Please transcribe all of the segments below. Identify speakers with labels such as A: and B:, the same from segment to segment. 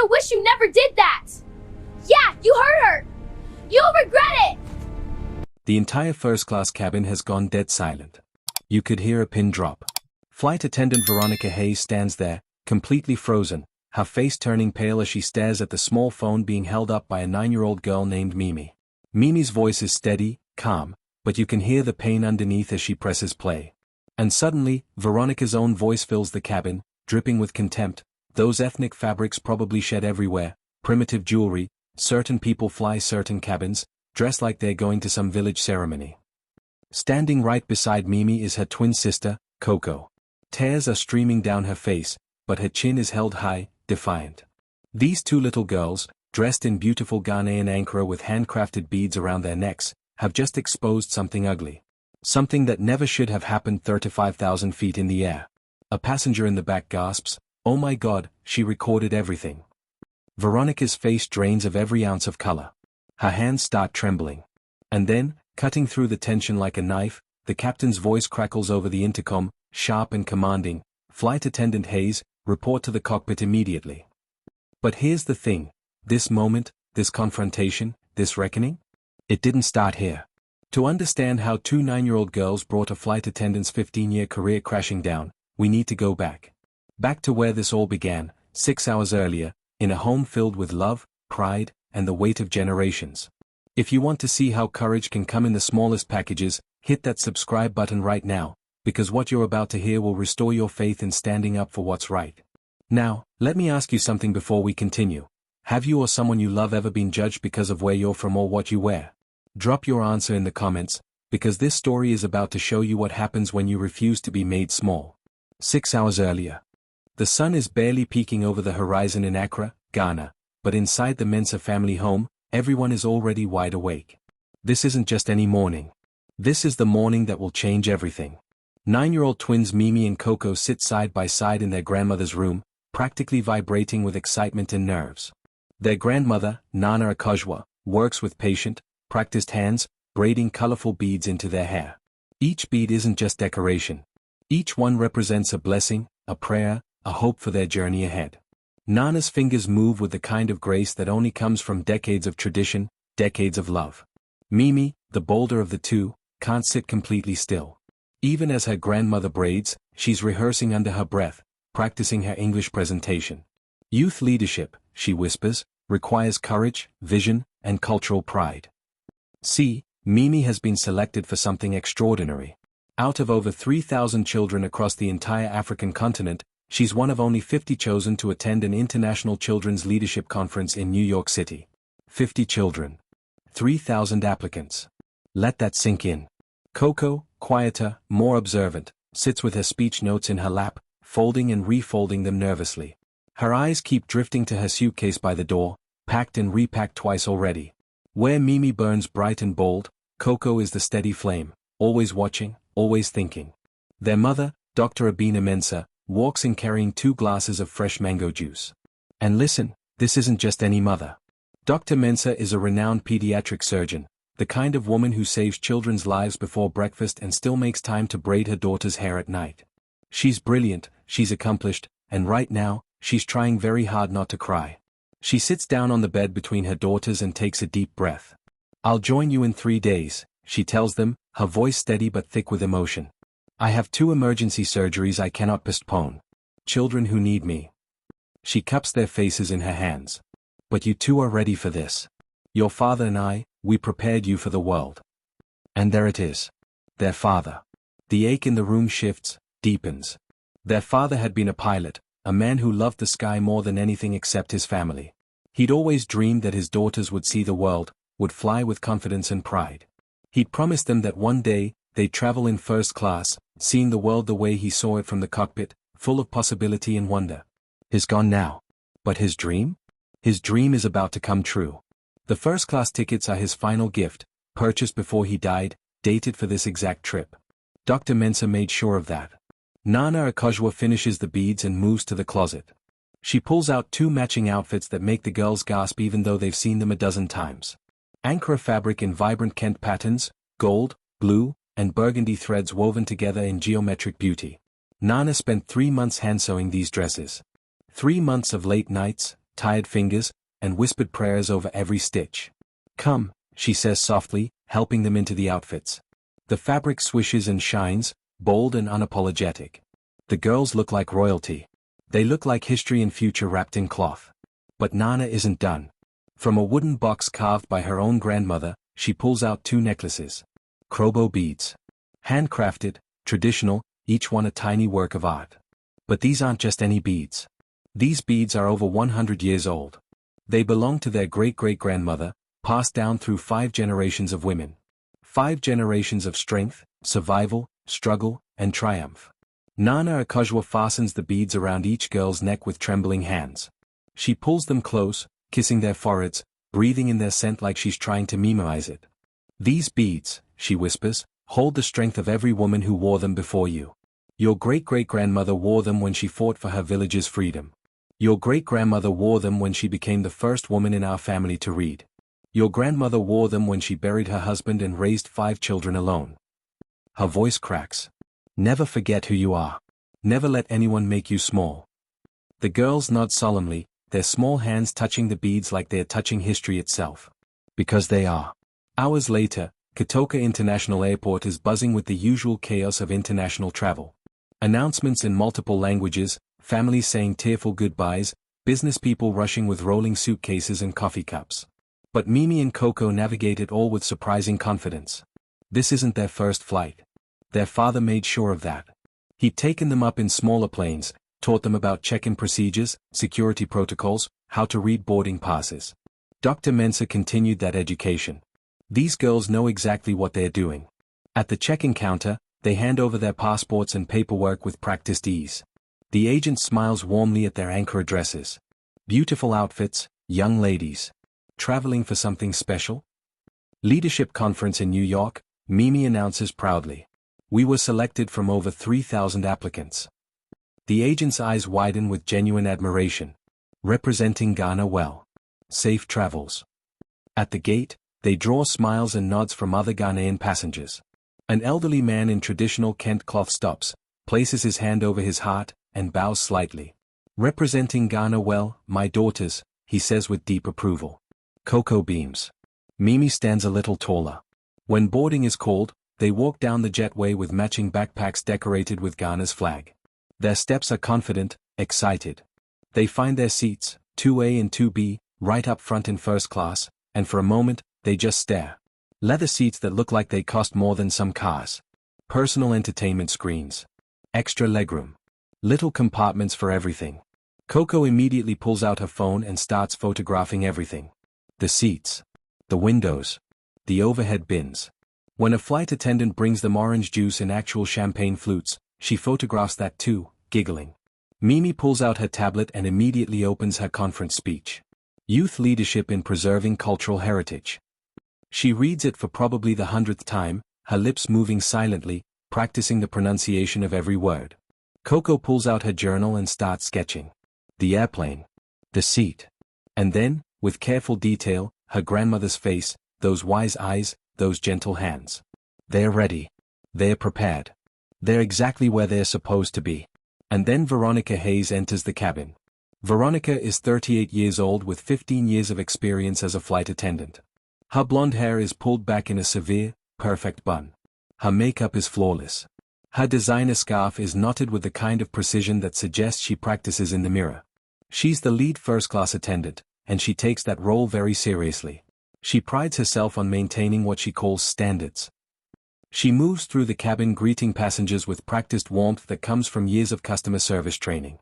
A: gonna wish you never did that! Yeah, you hurt her! You'll regret it!
B: The entire first-class cabin has gone dead silent. You could hear a pin drop. Flight attendant Veronica Hayes stands there, completely frozen, her face turning pale as she stares at the small phone being held up by a 9-year-old girl named Mimi. Mimi's voice is steady, calm, but you can hear the pain underneath as she presses play. And suddenly, Veronica's own voice fills the cabin, dripping with contempt. Those ethnic fabrics probably shed everywhere, primitive jewelry, certain people fly certain cabins, dressed like they're going to some village ceremony. Standing right beside Mimi is her twin sister, Coco. Tears are streaming down her face, but her chin is held high, defiant. These two little girls, dressed in beautiful Ghanaian Ankara with handcrafted beads around their necks, have just exposed something ugly. Something that never should have happened 35,000 feet in the air. A passenger in the back gasps, "Oh my God, she recorded everything." Veronica's face drains of every ounce of color. Her hands start trembling. And then, cutting through the tension like a knife, the captain's voice crackles over the intercom, sharp and commanding, "Flight attendant Hayes, report to the cockpit immediately." But here's the thing, this moment, this confrontation, this reckoning? It didn't start here. To understand how two 9-year-old girls brought a flight attendant's 15-year career crashing down, we need to go back. Back to where this all began, 6 hours earlier, in a home filled with love, pride, and the weight of generations. If you want to see how courage can come in the smallest packages, hit that subscribe button right now, because what you're about to hear will restore your faith in standing up for what's right. Now, let me ask you something before we continue. Have you or someone you love ever been judged because of where you're from or what you wear? Drop your answer in the comments, because this story is about to show you what happens when you refuse to be made small. 6 hours earlier. The sun is barely peeking over the horizon in Accra, Ghana, but inside the Mensah family home, everyone is already wide awake. This isn't just any morning. This is the morning that will change everything. 9-year-old twins Mimi and Coco sit side by side in their grandmother's room, practically vibrating with excitement and nerves. Their grandmother, Nana Akojwa, works with patient, practiced hands, braiding colorful beads into their hair. Each bead isn't just decoration. Each one represents a blessing, a prayer, a hope for their journey ahead. Nana's fingers move with the kind of grace that only comes from decades of tradition, decades of love. Mimi, the bolder of the two, can't sit completely still. Even as her grandmother braids, she's rehearsing under her breath, practicing her English presentation. Youth leadership, she whispers, requires courage, vision, and cultural pride. See, Mimi has been selected for something extraordinary. Out of over 3,000 children across the entire African continent, she's one of only 50 chosen to attend an international children's leadership conference in New York City. 50 children. 3,000 applicants. Let that sink in. Coco, quieter, more observant, sits with her speech notes in her lap, folding and refolding them nervously. Her eyes keep drifting to her suitcase by the door, packed and repacked twice already. Where Mimi burns bright and bold, Coco is the steady flame, always watching, always thinking. Their mother, Dr. Abina Mensah, walks in carrying 2 glasses of fresh mango juice. And listen, this isn't just any mother. Dr. Mensah is a renowned pediatric surgeon, the kind of woman who saves children's lives before breakfast and still makes time to braid her daughter's hair at night. She's brilliant, she's accomplished, and right now, she's trying very hard not to cry. She sits down on the bed between her daughters and takes a deep breath. "I'll join you in 3 days, she tells them, her voice steady but thick with emotion. "I have 2 emergency surgeries I cannot postpone. Children who need me." She cups their faces in her hands. "But you two are ready for this. Your father and I, we prepared you for the world." And there it is. Their father. The ache in the room shifts, deepens. Their father had been a pilot, a man who loved the sky more than anything except his family. He'd always dreamed that his daughters would see the world, would fly with confidence and pride. He'd promised them that one day, they'd travel in first class, seeing the world the way he saw it from the cockpit, full of possibility and wonder. He's gone now. But his dream? His dream is about to come true. The first-class tickets are his final gift, purchased before he died, dated for this exact trip. Dr. Mensah made sure of that. Nana Akojwa finishes the beads and moves to the closet. She pulls out 2 matching outfits that make the girls gasp even though they've seen them a dozen times. Ankara fabric in vibrant Kent patterns, gold, blue, and burgundy threads woven together in geometric beauty. Nana spent 3 months hand-sewing these dresses. 3 months of late nights, tired fingers, and whispered prayers over every stitch. "Come," she says softly, helping them into the outfits. The fabric swishes and shines, bold and unapologetic. The girls look like royalty. They look like history and future wrapped in cloth. But Nana isn't done. From a wooden box carved by her own grandmother, she pulls out 2 necklaces. Krobo beads. Handcrafted, traditional, each one a tiny work of art. But these aren't just any beads. These beads are over 100 years old. They belong to their great-great-grandmother, passed down through 5 generations of women. 5 generations of strength, survival, struggle, and triumph. Nana Akajwa fastens the beads around each girl's neck with trembling hands. She pulls them close, kissing their foreheads, breathing in their scent like she's trying to memorize it. "These beads," she whispers, "hold the strength of every woman who wore them before you. Your great-great-grandmother wore them when she fought for her village's freedom. Your great-grandmother wore them when she became the first woman in our family to read. Your grandmother wore them when she buried her husband and raised 5 children alone." Her voice cracks. "Never forget who you are. Never let anyone make you small." The girls nod solemnly, their small hands touching the beads like they're touching history itself. Because they are. Hours later, Kotoka International Airport is buzzing with the usual chaos of international travel. Announcements in multiple languages, families saying tearful goodbyes, business people rushing with rolling suitcases and coffee cups. But Mimi and Coco navigate it all with surprising confidence. This isn't their first flight. Their father made sure of that. He'd taken them up in smaller planes, taught them about check-in procedures, security protocols, how to read boarding passes. Dr. Mensah continued that education. These girls know exactly what they're doing. At the check-in counter, they hand over their passports and paperwork with practiced ease. The agent smiles warmly at their Ankara dresses. Beautiful outfits, young ladies. Traveling for something special? Leadership conference in New York, Mimi announces proudly. "We were selected from over 3,000 applicants." The agent's eyes widen with genuine admiration. Representing Ghana well. Safe travels. At the gate, they draw smiles and nods from other Ghanaian passengers. An elderly man in traditional Kent cloth stops, places his hand over his heart, and bows slightly. "Representing Ghana well, my daughters," he says with deep approval. Coco beams. Mimi stands a little taller. When boarding is called, they walk down the jetway with matching backpacks decorated with Ghana's flag. Their steps are confident, excited. They find their seats, 2A and 2B, right up front in first class, and for a moment, they just stare. Leather seats that look like they cost more than some cars. Personal entertainment screens. Extra legroom. Little compartments for everything. Coco immediately pulls out her phone and starts photographing everything. The seats. The windows. The overhead bins. When a flight attendant brings them orange juice and actual champagne flutes, she photographs that too, giggling. Mimi pulls out her tablet and immediately opens her conference speech. Youth Leadership in Preserving Cultural Heritage. She reads it for probably the 100th time, her lips moving silently, practicing the pronunciation of every word. Coco pulls out her journal and starts sketching. The airplane. The seat. And then, with careful detail, her grandmother's face, those wise eyes, those gentle hands. They're ready. They're prepared. They're exactly where they're supposed to be. And then Veronica Hayes enters the cabin. Veronica is 38 years old with 15 years of experience as a flight attendant. Her blonde hair is pulled back in a severe, perfect bun. Her makeup is flawless. Her designer scarf is knotted with the kind of precision that suggests she practices in the mirror. She's the lead first-class attendant, and she takes that role very seriously. She prides herself on maintaining what she calls standards. She moves through the cabin greeting passengers with practiced warmth that comes from years of customer service training.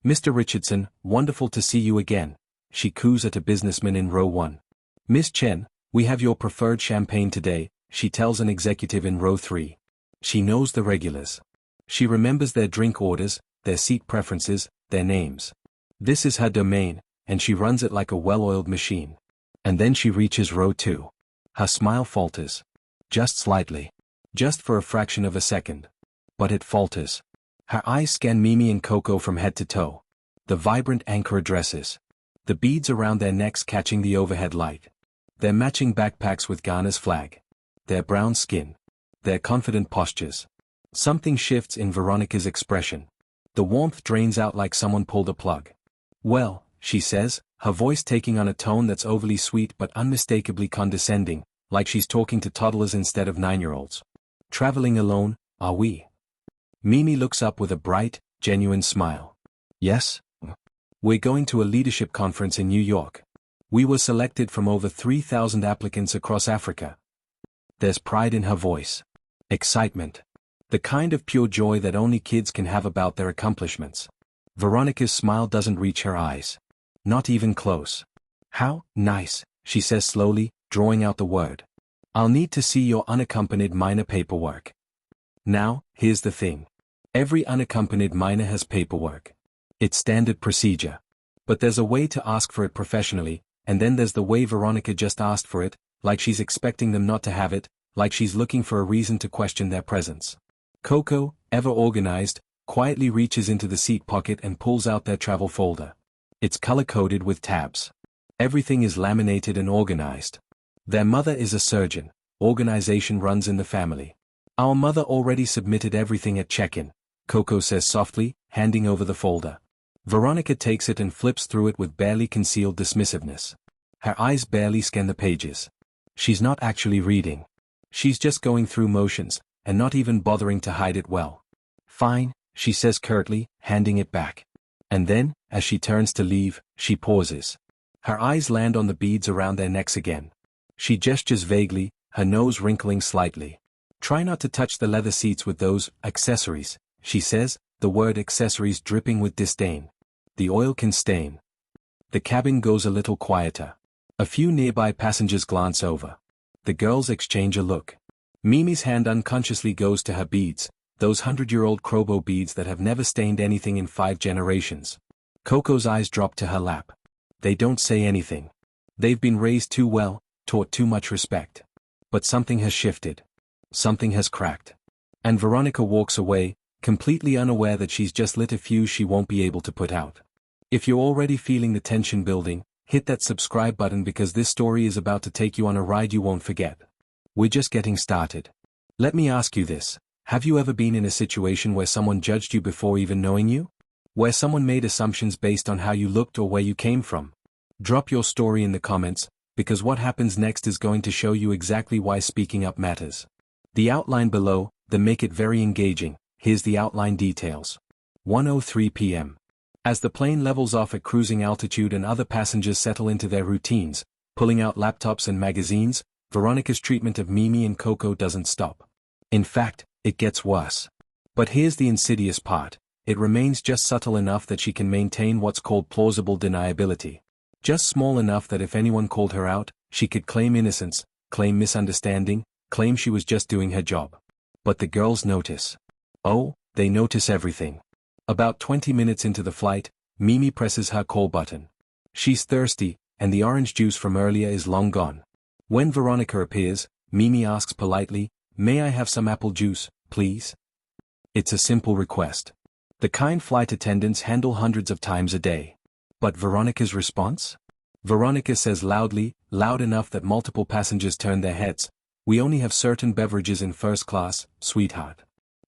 B: "Mr. Richardson, wonderful to see you again," she coos at a businessman in row 1. "Miss Chen, we have your preferred champagne today," she tells an executive in row 3. She knows the regulars. She remembers their drink orders, their seat preferences, their names. This is her domain, and she runs it like a well-oiled machine. And then she reaches row 2. Her smile falters. Just slightly. Just for a fraction of a second. But it falters. Her eyes scan Mimi and Coco from head to toe. The vibrant Ankara dresses. The beads around their necks catching the overhead light. Their matching backpacks with Ghana's flag. Their brown skin. Their confident postures. Something shifts in Veronica's expression. The warmth drains out like someone pulled a plug. "Well," she says, her voice taking on a tone that's overly sweet but unmistakably condescending, like she's talking to toddlers instead of 9-year-olds. Traveling alone, are we? Mimi looks up with a bright, genuine smile. Yes? We're going to a leadership conference in New York. We were selected from over 3,000 applicants across Africa. There's pride in her voice. Excitement. The kind of pure joy that only kids can have about their accomplishments. Veronica's smile doesn't reach her eyes. Not even close. How nice, she says slowly, drawing out the word. I'll need to see your unaccompanied minor paperwork. Now, here's the thing. Every unaccompanied minor has paperwork. It's standard procedure. But there's a way to ask for it professionally, and then there's the way Veronica just asked for it, like she's expecting them not to have it, like she's looking for a reason to question their presence. Coco, ever organized, quietly reaches into the seat pocket and pulls out their travel folder. It's color-coded with tabs. Everything is laminated and organized. Their mother is a surgeon. Organization runs in the family. Our mother already submitted everything at check-in, Coco says softly, handing over the folder. Veronica takes it and flips through it with barely concealed dismissiveness. Her eyes barely scan the pages. She's not actually reading. She's just going through motions, and not even bothering to hide it well. Fine, she says curtly, handing it back. And then, as she turns to leave, she pauses. Her eyes land on the beads around their necks again. She gestures vaguely, her nose wrinkling slightly. Try not to touch the leather seats with those accessories, she says, the word accessories dripping with disdain. The oil can stain. The cabin goes a little quieter. A few nearby passengers glance over. The girls exchange a look. Mimi's hand unconsciously goes to her beads, those 100-year-old Krobo beads that have never stained anything in 5 generations. Coco's eyes drop to her lap. They don't say anything. They've been raised too well, taught too much respect. But something has shifted. Something has cracked. And Veronica walks away, completely unaware that she's just lit a fuse she won't be able to put out. If you're already feeling the tension building, hit that subscribe button because this story is about to take you on a ride you won't forget. We're just getting started. Let me ask you this. Have you ever been in a situation where someone judged you before even knowing you? Where someone made assumptions based on how you looked or where you came from? Drop your story in the comments, because what happens next is going to show you exactly why speaking up matters. The outline below, then make it very engaging. Here's the outline details. 1:03 p.m. As the plane levels off at cruising altitude and other passengers settle into their routines, pulling out laptops and magazines, Veronica's treatment of Mimi and Coco doesn't stop. In fact, it gets worse. But here's the insidious part. It remains just subtle enough that she can maintain what's called plausible deniability. Just small enough that if anyone called her out, she could claim innocence, claim misunderstanding, claim she was just doing her job. But the girls notice. Oh, they notice everything. About 20 minutes into the flight, Mimi presses her call button. She's thirsty, and the orange juice from earlier is long gone. When Veronica appears, Mimi asks politely, "May I have some apple juice, please?" It's a simple request. The kind flight attendants handle hundreds of times a day. But Veronica's response? Veronica says loudly, loud enough that multiple passengers turn their heads, "We only have certain beverages in first class, sweetheart.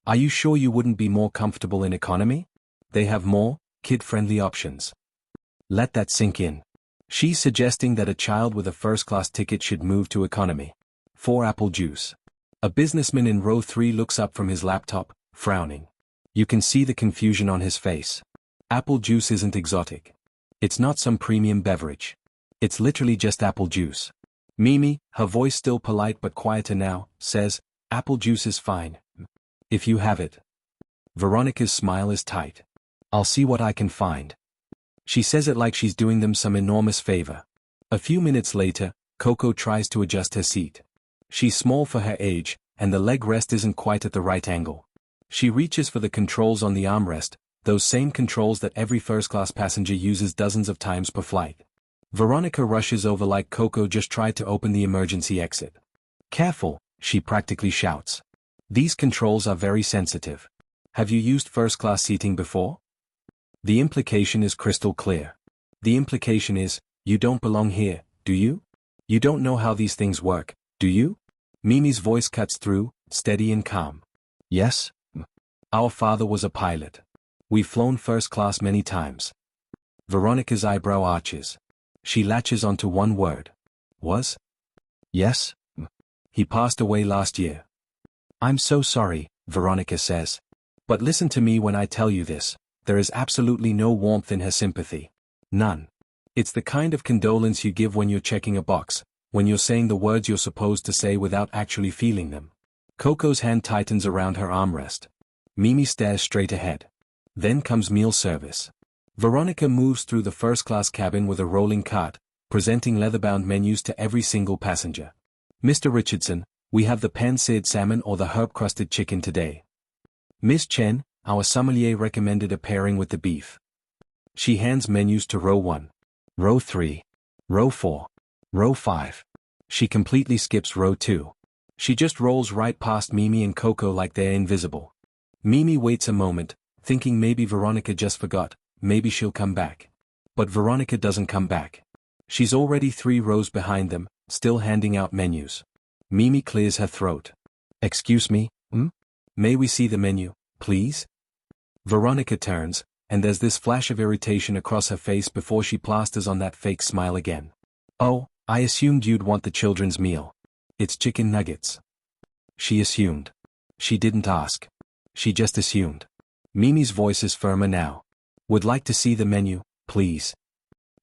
B: Are you sure you wouldn't be more comfortable in economy? They have more, kid-friendly options." Let that sink in. She's suggesting that a child with a first-class ticket should move to economy. 4 apple juice. A businessman in row 3 looks up from his laptop, frowning. You can see the confusion on his face. Apple juice isn't exotic. It's not some premium beverage. It's literally just apple juice. Mimi, her voice still polite but quieter now, says, "Apple juice is fine. If you have it." Veronica's smile is tight. "I'll see what I can find." She says it like she's doing them some enormous favor. A few minutes later, Coco tries to adjust her seat. She's small for her age, and the leg rest isn't quite at the right angle. She reaches for the controls on the armrest, those same controls that every first-class passenger uses dozens of times per flight. Veronica rushes over like Coco just tried to open the emergency exit. "Careful," she practically shouts. "These controls are very sensitive. Have you used first-class seating before?" The implication is crystal clear. The implication is, you don't belong here, do you? You don't know how these things work, do you? Mimi's voice cuts through, steady and calm. "Yes? Our father was a pilot. We've flown first class many times." Veronica's eyebrow arches. She latches onto one word. Was? Yes? He passed away last year. I'm so sorry, Veronica says. But listen to me when I tell you this, there is absolutely no warmth in her sympathy. None. It's the kind of condolence you give when you're checking a box, when you're saying the words you're supposed to say without actually feeling them. Coco's hand tightens around her armrest. Mimi stares straight ahead. Then comes meal service. Veronica moves through the first-class cabin with a rolling cart, presenting leather-bound menus to every single passenger. Mr. Richardson, we have the pan-seared salmon or the herb-crusted chicken today. Miss Chen, our sommelier recommended a pairing with the beef. She hands menus to row 1. Row 3. Row 4. Row 5. She completely skips row 2. She just rolls right past Mimi and Coco like they're invisible. Mimi waits a moment, thinking maybe Veronica just forgot, maybe she'll come back. But Veronica doesn't come back. She's already 3 rows behind them, still handing out menus. Mimi clears her throat. Excuse me, May we see the menu, please? Veronica turns, and there's this flash of irritation across her face before she plasters on that fake smile again. Oh, I assumed you'd want the children's meal. It's chicken nuggets. She assumed. She didn't ask. She just assumed. Mimi's voice is firmer now. Would like to see the menu, please.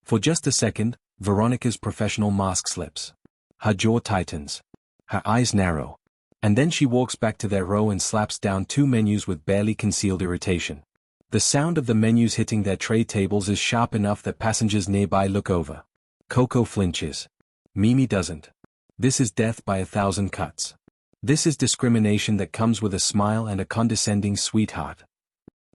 B: For just a second, Veronica's professional mask slips. Her jaw tightens. Her eyes narrow. And then she walks back to their row and slaps down 2 menus with barely concealed irritation. The sound of the menus hitting their tray tables is sharp enough that passengers nearby look over. Coco flinches. Mimi doesn't. This is death by 1,000 cuts. This is discrimination that comes with a smile and a condescending sweetheart.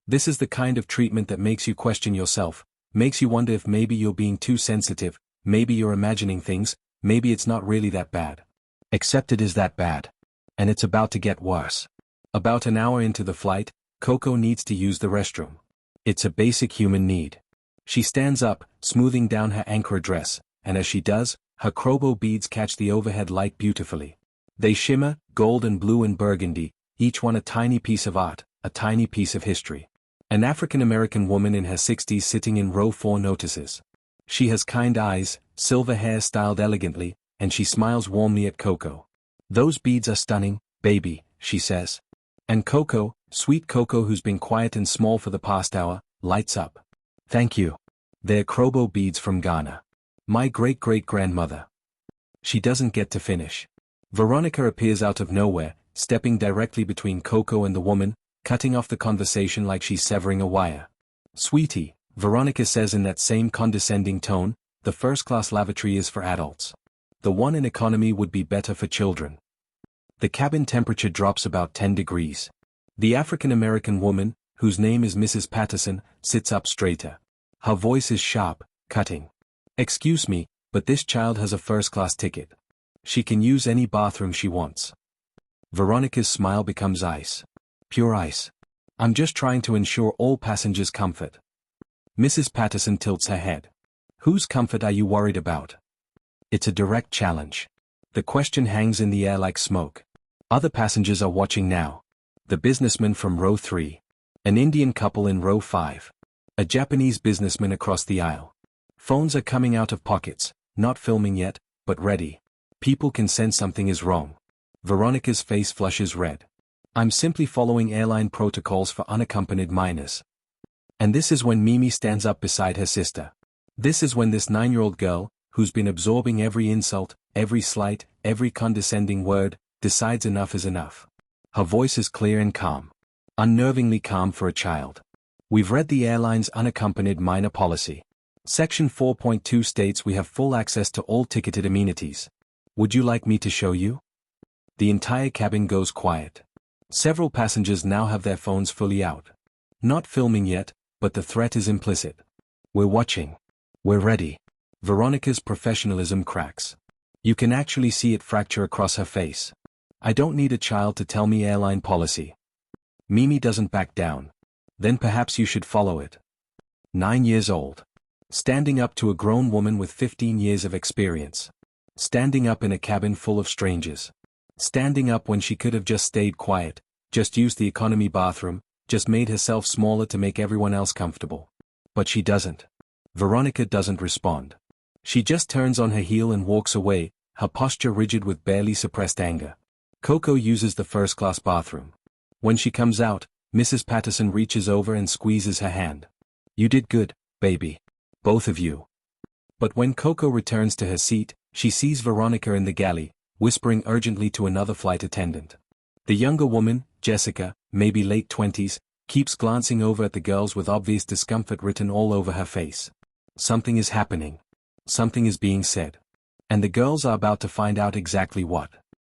B: This is the kind of treatment that makes you question yourself, makes you wonder if maybe you're being too sensitive, maybe you're imagining things, maybe it's not really that bad. Except it is that bad. And it's about to get worse. About an hour into the flight, Coco needs to use the restroom. It's a basic human need. She stands up, smoothing down her Ankara dress, and as she does, her Krobo beads catch the overhead light beautifully. They shimmer, gold and blue and burgundy, each one a tiny piece of art, a tiny piece of history. An African-American woman in her 60s sitting in row 4 notices. She has kind eyes, silver hair styled elegantly, and she smiles warmly at Coco. Those beads are stunning, baby, she says. And Coco, sweet Coco who's been quiet and small for the past hour, lights up. Thank you. They're Krobo beads from Ghana. My great-great-grandmother. She doesn't get to finish. Veronica appears out of nowhere, stepping directly between Coco and the woman, cutting off the conversation like she's severing a wire. Sweetie, Veronica says in that same condescending tone, the first-class lavatory is for adults. The one in economy would be better for children. The cabin temperature drops about 10 degrees. The African-American woman, whose name is Mrs. Patterson, sits up straighter. Her voice is sharp, cutting. Excuse me, but this child has a first-class ticket. She can use any bathroom she wants. Veronica's smile becomes ice. Pure ice. I'm just trying to ensure all passengers' comfort. Mrs. Patterson tilts her head. Whose comfort are you worried about? It's a direct challenge. The question hangs in the air like smoke. Other passengers are watching now. The businessman from row 3. An Indian couple in row 5. A Japanese businessman across the aisle. Phones are coming out of pockets, not filming yet, but ready. People can sense something is wrong. Veronica's face flushes red. I'm simply following airline protocols for unaccompanied minors. And this is when Mimi stands up beside her sister. This is when this 9-year-old girl, who's been absorbing every insult, every slight, every condescending word, decides enough is enough. Her voice is clear and calm. Unnervingly calm for a child. We've read the airline's unaccompanied minor policy. Section 4.2 states we have full access to all ticketed amenities. Would you like me to show you? The entire cabin goes quiet. Several passengers now have their phones fully out. Not filming yet, but the threat is implicit. We're watching. We're ready. Veronica's professionalism cracks. You can actually see it fracture across her face. I don't need a child to tell me airline policy. Mimi doesn't back down. Then perhaps you should follow it. 9 years old. Standing up to a grown woman with 15 years of experience. Standing up in a cabin full of strangers. Standing up when she could have just stayed quiet, just used the economy bathroom, just made herself smaller to make everyone else comfortable. But she doesn't. Veronica doesn't respond. She just turns on her heel and walks away, her posture rigid with barely suppressed anger. Coco uses the first-class bathroom. When she comes out, Mrs. Patterson reaches over and squeezes her hand. "You did good, baby. Both of you." But when Coco returns to her seat, she sees Veronica in the galley, whispering urgently to another flight attendant. The younger woman, Jessica, maybe late 20s, keeps glancing over at the girls with obvious discomfort written all over her face. Something is happening. Something is being said. And the girls are about to find out exactly what.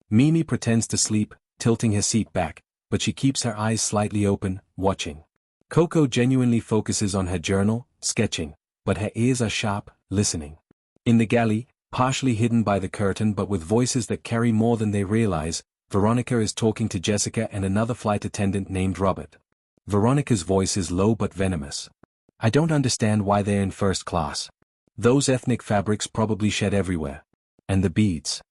B: Mimi pretends to sleep, tilting her seat back, but she keeps her eyes slightly open, watching. Coco genuinely focuses on her journal, sketching, but her ears are sharp, listening. In the galley, partially hidden by the curtain but with voices that carry more than they realize, Veronica is talking to Jessica and another flight attendant named Robert. Veronica's voice is low but venomous. "I don't understand why they're in first class. Those ethnic fabrics probably shed everywhere. And the beads."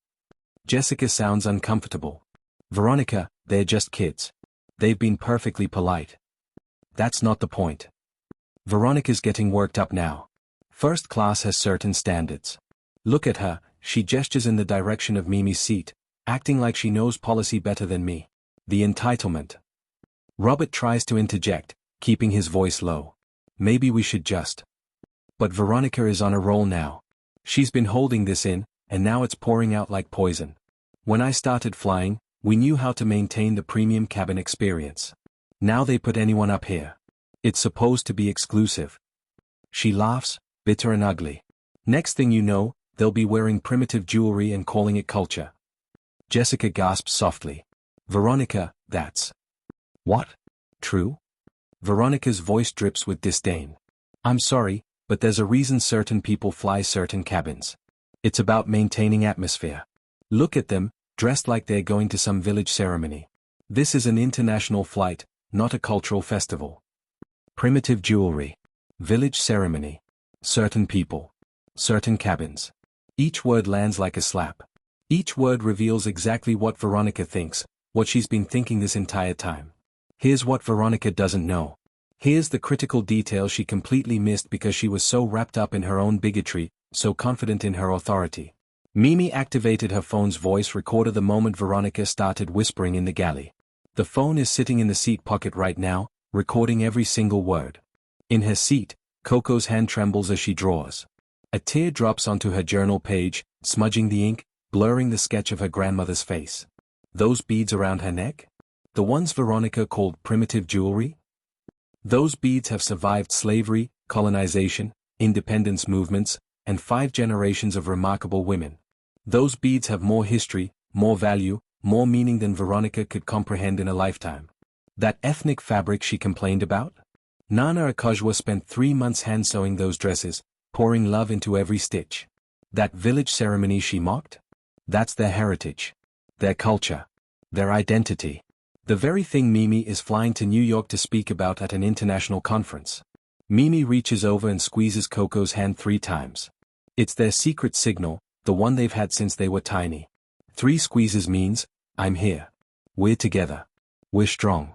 B: Jessica sounds uncomfortable. "Veronica, they're just kids. They've been perfectly polite." "That's not the point." Veronica's getting worked up now. First class has certain standards. "Look at her," she gestures in the direction of Mimi's seat, acting like she knows policy better than me. "The entitlement." Robert tries to interject, keeping his voice low. "Maybe we should just." But Veronica is on a roll now. She's been holding this in, and now it's pouring out like poison. "When I started flying, we knew how to maintain the premium cabin experience. Now they put anyone up here. It's supposed to be exclusive." She laughs, bitter and ugly. "Next thing you know, they'll be wearing primitive jewelry and calling it culture." Jessica gasps softly. "Veronica, that's..." "What? True?" Veronica's voice drips with disdain. "I'm sorry, but there's a reason certain people fly certain cabins. It's about maintaining atmosphere. Look at them, dressed like they're going to some village ceremony. This is an international flight, not a cultural festival. Primitive jewelry. Village ceremony. Certain people. Certain cabins." Each word lands like a slap. Each word reveals exactly what Veronica thinks, what she's been thinking this entire time. Here's what Veronica doesn't know. Here's the critical detail she completely missed because she was so wrapped up in her own bigotry, so confident in her authority. Mimi activated her phone's voice recorder the moment Veronica started whispering in the galley. The phone is sitting in the seat pocket right now, recording every single word. In her seat, Coco's hand trembles as she draws. A tear drops onto her journal page, smudging the ink, blurring the sketch of her grandmother's face. Those beads around her neck? The ones Veronica called primitive jewelry? Those beads have survived slavery, colonization, independence movements, and 5 generations of remarkable women. Those beads have more history, more value, more meaning than Veronica could comprehend in a lifetime. That ethnic fabric she complained about? Nana Akojwa spent 3 months hand-sewing those dresses, pouring love into every stitch. That village ceremony she mocked? That's their heritage. Their culture. Their identity. The very thing Mimi is flying to New York to speak about at an international conference. Mimi reaches over and squeezes Coco's hand 3 times. It's their secret signal, the one they've had since they were tiny. 3 squeezes means, "I'm here. We're together. We're strong."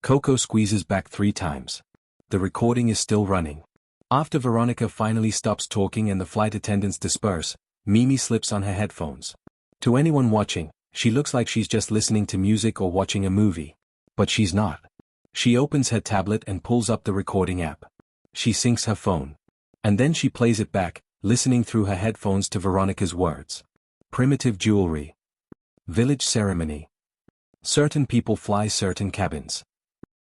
B: Coco squeezes back 3 times. The recording is still running. After Veronica finally stops talking and the flight attendants disperse, Mimi slips on her headphones. To anyone watching, she looks like she's just listening to music or watching a movie. But she's not. She opens her tablet and pulls up the recording app. She syncs her phone. And then she plays it back, listening through her headphones to Veronica's words. Primitive jewelry. Village ceremony. Certain people fly certain cabins.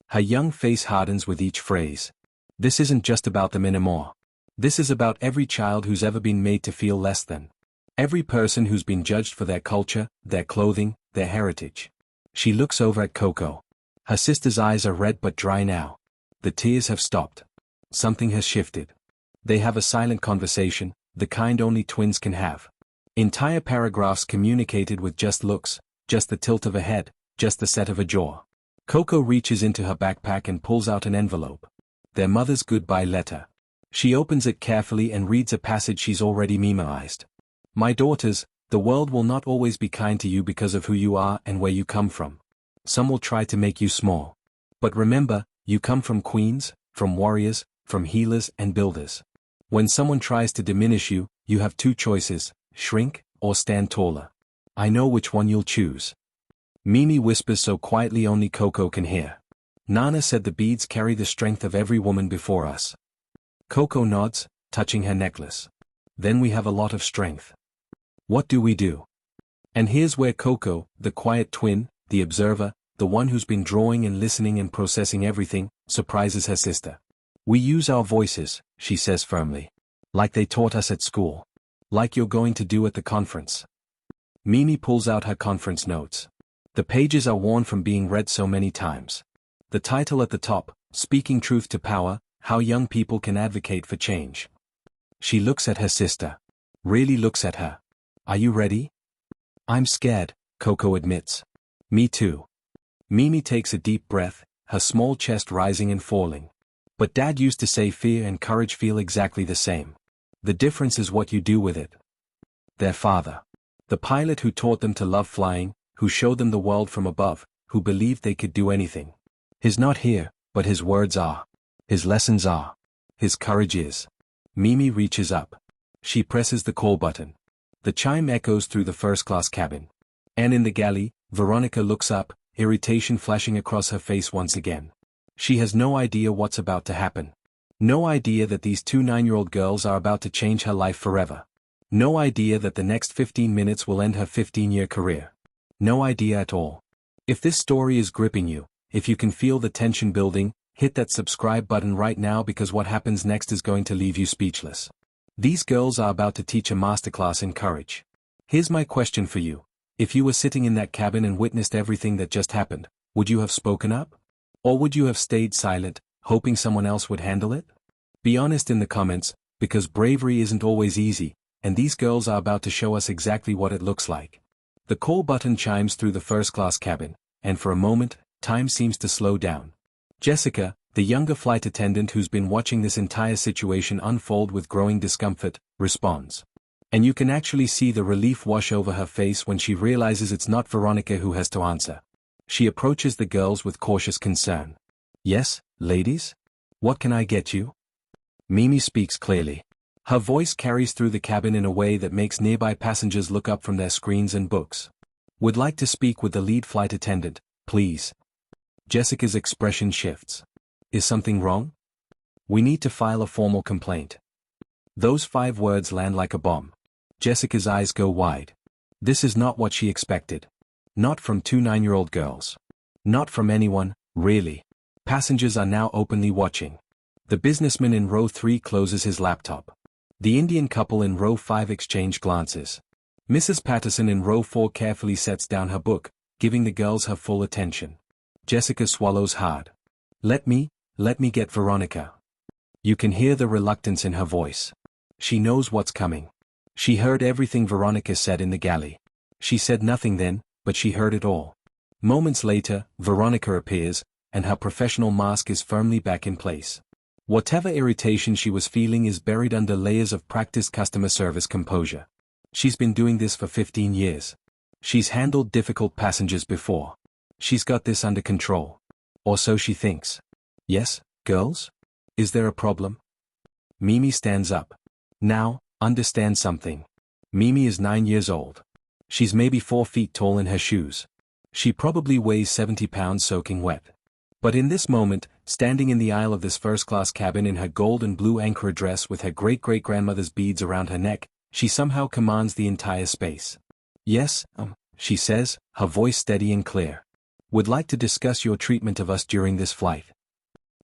B: Her young face hardens with each phrase. This isn't just about them anymore. This is about every child who's ever been made to feel less than. Every person who's been judged for their culture, their clothing, their heritage. She looks over at Coco. Her sister's eyes are red but dry now. The tears have stopped. Something has shifted. They have a silent conversation, the kind only twins can have. Entire paragraphs communicated with just looks, just the tilt of a head, just the set of a jaw. Coco reaches into her backpack and pulls out an envelope. Their mother's goodbye letter. She opens it carefully and reads a passage she's already memorized. "My daughters, the world will not always be kind to you because of who you are and where you come from. Some will try to make you small. But remember, you come from queens, from warriors, from healers and builders. When someone tries to diminish you, You have two choices, shrink, or stand taller. I know which one you'll choose. Mimi whispers so quietly only Coco can hear. Nana said the beads carry the strength of every woman before us. Coco nods, touching her necklace. Then we have a lot of strength. What do we do? And here's where Coco, the quiet twin, the observer, the one who's been drawing and listening and processing everything, surprises her sister. We use our voices, she says firmly. Like they taught us at school. Like you're going to do at the conference. Mimi pulls out her conference notes. The pages are worn from being read so many times. The title at the top, Speaking Truth to Power, How Young People Can Advocate for Change. She looks at her sister. Really looks at her. Are you ready? I'm scared, Coco admits. Me too. Mimi takes a deep breath, her small chest rising and falling. But Dad used to say fear and courage feel exactly the same. The difference is what you do with it. Their father. The pilot who taught them to love flying, who showed them the world from above, who believed they could do anything. He's not here, but his words are. His lessons are. His courage is. Mimi reaches up. She presses the call button. The chime echoes through the first-class cabin. And in the galley, Veronica looks up, irritation flashing across her face once again. She has no idea what's about to happen. No idea that these two 9-year-old girls are about to change her life forever. No idea that the next 15 minutes will end her 15-year career. No idea at all. If this story is gripping you, if you can feel the tension building, hit that subscribe button right now because what happens next is going to leave you speechless. These girls are about to teach a masterclass in courage. Here's my question for you. If you were sitting in that cabin and witnessed everything that just happened, would you have spoken up? Or would you have stayed silent, hoping someone else would handle it? Be honest in the comments, because bravery isn't always easy, and these girls are about to show us exactly what it looks like. The call button chimes through the first-class cabin, and for a moment, time seems to slow down. Jessica, the younger flight attendant who's been watching this entire situation unfold with growing discomfort, responds. And you can actually see the relief wash over her face when she realizes it's not Veronica who has to answer. She approaches the girls with cautious concern. Yes, ladies? What can I get you? Mimi speaks clearly. Her voice carries through the cabin in a way that makes nearby passengers look up from their screens and books. Would like to speak with the lead flight attendant, please. Jessica's expression shifts. Is something wrong? We need to file a formal complaint. Those 5 words land like a bomb. Jessica's eyes go wide. This is not what she expected. Not from 2 9-year-old girls. Not from anyone, really. Passengers are now openly watching. The businessman in row 3 closes his laptop. The Indian couple in row 5 exchange glances. Mrs. Patterson in row 4 carefully sets down her book, giving the girls her full attention. Jessica swallows hard. Let me get Veronica. You can hear the reluctance in her voice. She knows what's coming. She heard everything Veronica said in the galley. She said nothing then, but she heard it all. Moments later, Veronica appears, and her professional mask is firmly back in place. Whatever irritation she was feeling is buried under layers of practiced customer service composure. She's been doing this for 15 years. She's handled difficult passengers before. She's got this under control. Or so she thinks. Yes, girls? Is there a problem? Mimi stands up. Now, understand something. Mimi is 9 years old. She's maybe 4 feet tall in her shoes. She probably weighs 70 pounds soaking wet. But in this moment, standing in the aisle of this first-class cabin in her gold and blue Ankara dress with her great-great-grandmother's beads around her neck, she somehow commands the entire space. Yes, she says, her voice steady and clear. Would like to discuss your treatment of us during this flight.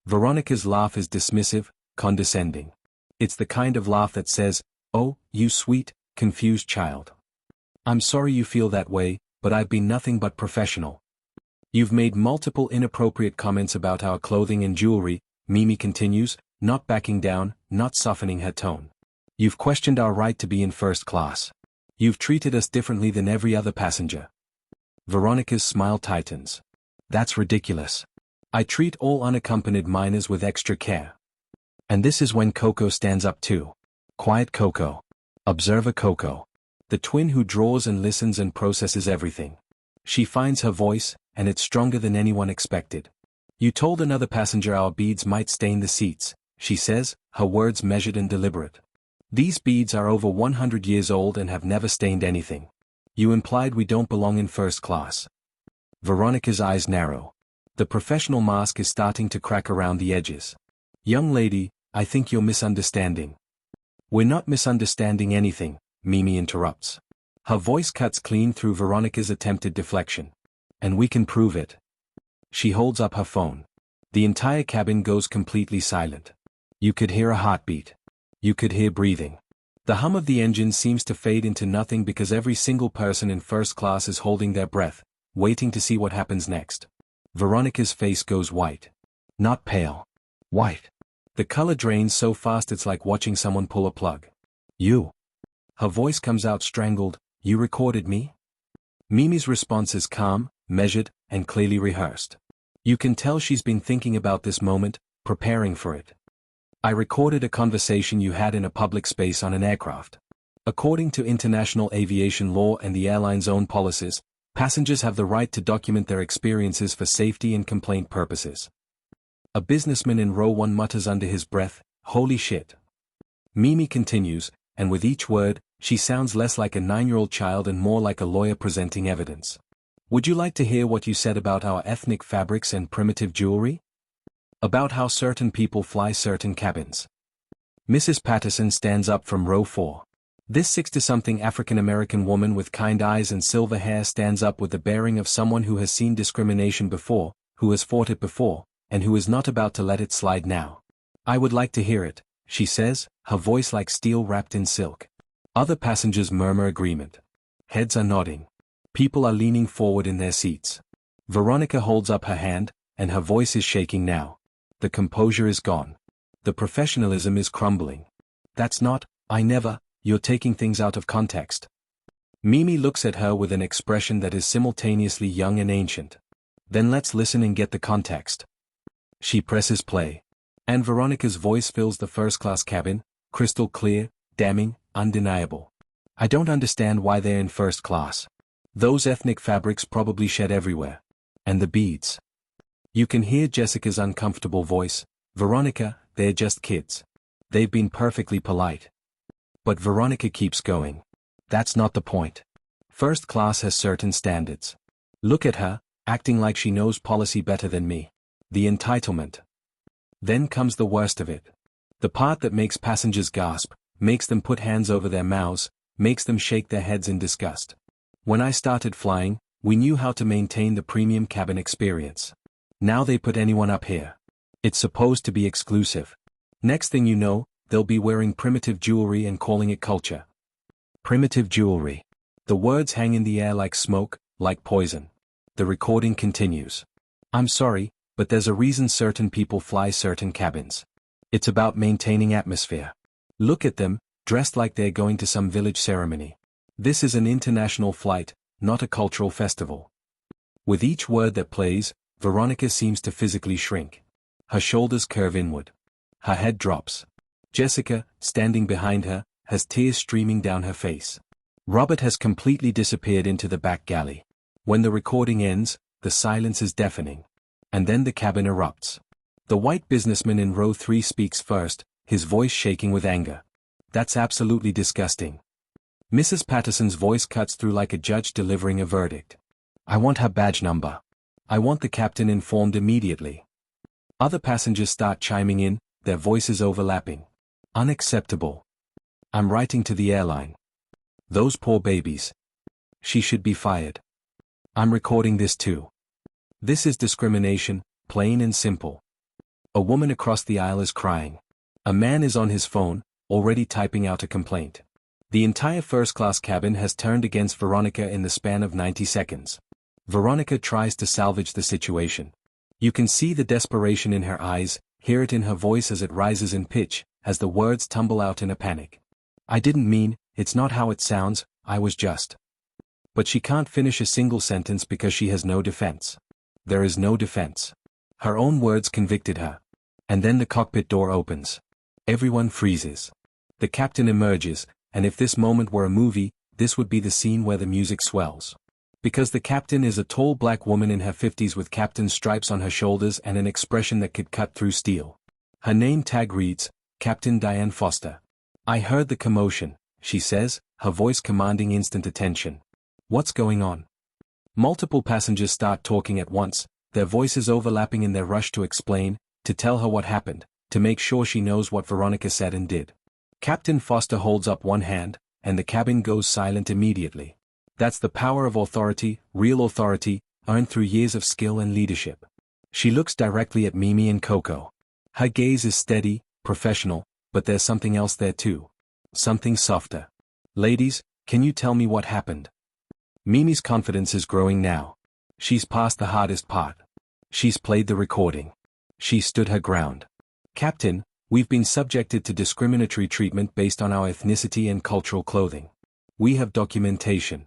B: Veronica's laugh is dismissive, condescending. It's the kind of laugh that says, "Oh, you sweet, confused child. I'm sorry you feel that way, but I've been nothing but professional. You've made multiple inappropriate comments about our clothing and jewelry," Mimi continues, not backing down, not softening her tone. "You've questioned our right to be in first class. You've treated us differently than every other passenger." Veronica's smile tightens. "That's ridiculous. I treat all unaccompanied minors with extra care." And this is when Coco stands up too. Quiet Coco. Observer Coco. The twin who draws and listens and processes everything. She finds her voice, and it's stronger than anyone expected. "You told another passenger our beads might stain the seats," she says, her words measured and deliberate. These beads are over 100 years old and have never stained anything. You implied we don't belong in first class. Veronica's eyes narrow. The professional mask is starting to crack around the edges. Young lady, I think you're misunderstanding. We're not misunderstanding anything, Mimi interrupts. Her voice cuts clean through Veronica's attempted deflection. And we can prove it. She holds up her phone. The entire cabin goes completely silent. You could hear a heartbeat. You could hear breathing. The hum of the engine seems to fade into nothing because every single person in first class is holding their breath, waiting to see what happens next. Veronica's face goes white. Not pale. White. The color drains so fast it's like watching someone pull a plug. You. Her voice comes out strangled. You recorded me? Mimi's response is calm, measured, and clearly rehearsed. You can tell she's been thinking about this moment, preparing for it. I recorded a conversation you had in a public space on an aircraft. According to international aviation law and the airline's own policies, passengers have the right to document their experiences for safety and complaint purposes. A businessman in row 1 mutters under his breath, "Holy shit." Mimi continues, and with each word, she sounds less like a 9-year-old child and more like a lawyer presenting evidence. Would you like to hear what you said about our ethnic fabrics and primitive jewelry? About how certain people fly certain cabins. Mrs. Patterson stands up from row 4. This 60-something African-American woman with kind eyes and silver hair stands up with the bearing of someone who has seen discrimination before, who has fought it before, and who is not about to let it slide now. I would like to hear it, she says, her voice like steel wrapped in silk. Other passengers murmur agreement. Heads are nodding. People are leaning forward in their seats. Veronica holds up her hand, and her voice is shaking now. The composure is gone. The professionalism is crumbling. That's not, I never, you're taking things out of context. Mimi looks at her with an expression that is simultaneously young and ancient. Then let's listen and get the context. She presses play. And Veronica's voice fills the first-class cabin, crystal clear, damning, undeniable. I don't understand why they're in first class. Those ethnic fabrics probably shed everywhere. And the beads. You can hear Jessica's uncomfortable voice. Veronica, they're just kids. They've been perfectly polite. But Veronica keeps going. That's not the point. First class has certain standards. Look at her, acting like she knows policy better than me. The entitlement. Then comes the worst of it. The part that makes passengers gasp, makes them put hands over their mouths, makes them shake their heads in disgust. When I started flying, we knew how to maintain the premium cabin experience. Now they put anyone up here. It's supposed to be exclusive. Next thing you know, they'll be wearing primitive jewelry and calling it culture. Primitive jewelry. The words hang in the air like smoke, like poison. The recording continues. I'm sorry, but there's a reason certain people fly certain cabins. It's about maintaining atmosphere. Look at them, dressed like they're going to some village ceremony. This is an international flight, not a cultural festival. With each word that plays, Veronica seems to physically shrink. Her shoulders curve inward. Her head drops. Jessica, standing behind her, has tears streaming down her face. Robert has completely disappeared into the back galley. When the recording ends, the silence is deafening. And then the cabin erupts. The white businessman in row 3 speaks first, his voice shaking with anger. That's absolutely disgusting. Mrs. Patterson's voice cuts through like a judge delivering a verdict. I want her badge number. I want the captain informed immediately. Other passengers start chiming in, their voices overlapping. Unacceptable. I'm writing to the airline. Those poor babies. She should be fired. I'm recording this too. This is discrimination, plain and simple. A woman across the aisle is crying. A man is on his phone, already typing out a complaint. The entire first-class cabin has turned against Veronica in the span of 90 seconds. Veronica tries to salvage the situation. You can see the desperation in her eyes, hear it in her voice as it rises in pitch, as the words tumble out in a panic. I didn't mean, it's not how it sounds, I was just. But she can't finish a single sentence because she has no defense. There is no defense. Her own words convicted her. And then the cockpit door opens. Everyone freezes. The captain emerges, and if this moment were a movie, this would be the scene where the music swells. Because the captain is a tall black woman in her 50s with captain's stripes on her shoulders and an expression that could cut through steel. Her name tag reads, Captain Diane Foster. I heard the commotion, she says, her voice commanding instant attention. What's going on? Multiple passengers start talking at once, their voices overlapping in their rush to explain, to tell her what happened, to make sure she knows what Veronica said and did. Captain Foster holds up one hand, and the cabin goes silent immediately. That's the power of authority, real authority, earned through years of skill and leadership. She looks directly at Mimi and Coco. Her gaze is steady, professional, but there's something else there too. Something softer. Ladies, can you tell me what happened? Mimi's confidence is growing now. She's past the hardest part. She's played the recording. She stood her ground. Captain, we've been subjected to discriminatory treatment based on our ethnicity and cultural clothing. We have documentation.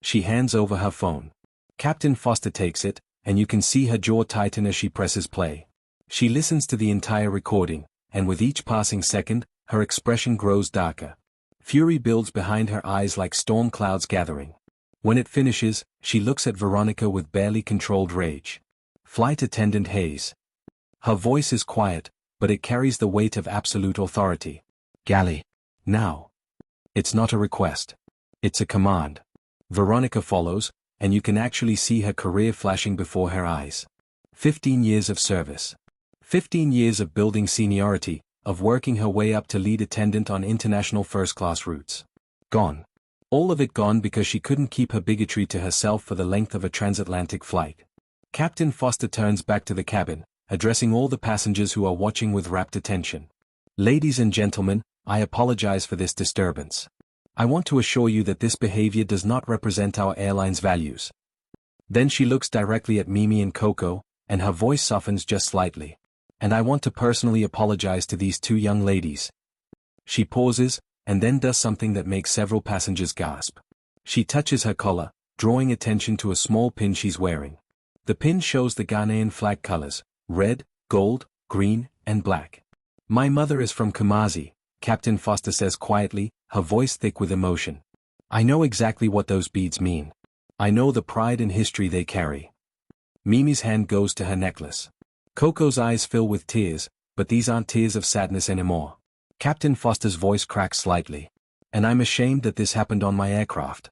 B: She hands over her phone. Captain Foster takes it, and you can see her jaw tighten as she presses play. She listens to the entire recording, and with each passing second, her expression grows darker. Fury builds behind her eyes like storm clouds gathering. When it finishes, she looks at Veronica with barely controlled rage. Flight Attendant Hayes. Her voice is quiet, but it carries the weight of absolute authority. Galley. Now. It's not a request. It's a command. Veronica follows, and you can actually see her career flashing before her eyes. 15 years of service. 15 years of building seniority, of working her way up to lead attendant on international first-class routes. Gone. All of it gone because she couldn't keep her bigotry to herself for the length of a transatlantic flight. Captain Foster turns back to the cabin, addressing all the passengers who are watching with rapt attention. Ladies and gentlemen, I apologize for this disturbance. I want to assure you that this behavior does not represent our airline's values. Then she looks directly at Mimi and Coco, and her voice softens just slightly. And I want to personally apologize to these two young ladies. She pauses, and then does something that makes several passengers gasp. She touches her collar, drawing attention to a small pin she's wearing. The pin shows the Ghanaian flag colors, red, gold, green, and black. My mother is from Kumasi, Captain Foster says quietly, her voice thick with emotion. I know exactly what those beads mean. I know the pride and history they carry. Mimi's hand goes to her necklace. Coco's eyes fill with tears, but these aren't tears of sadness anymore. Captain Foster's voice cracks slightly. And I'm ashamed that this happened on my aircraft.